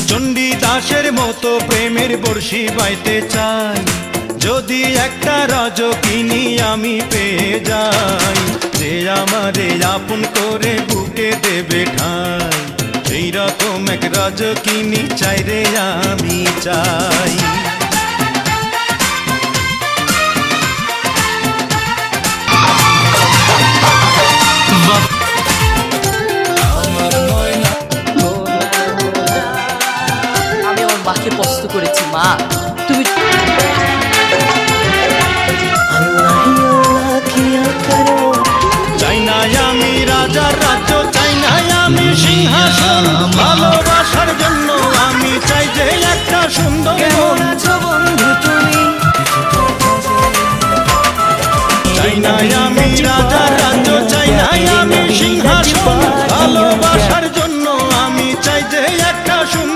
চণ্ডী দাসের মতো প্রেমের বর্ষি বাইতে চাই, যদি একটা রজকিনী আমি পেয়ে যাই, যে আমারে আপন করে বুকে দেবে ঠাই, সেই রকম এক রজকিনী চাই রে আমি চাই। আমি আমার মাকে পছন্দ করেছি। মা তুমি চাই না আমি রাজার রাজ্য, চাই না আমি সিংহাসন, ভালোবাসার জন্য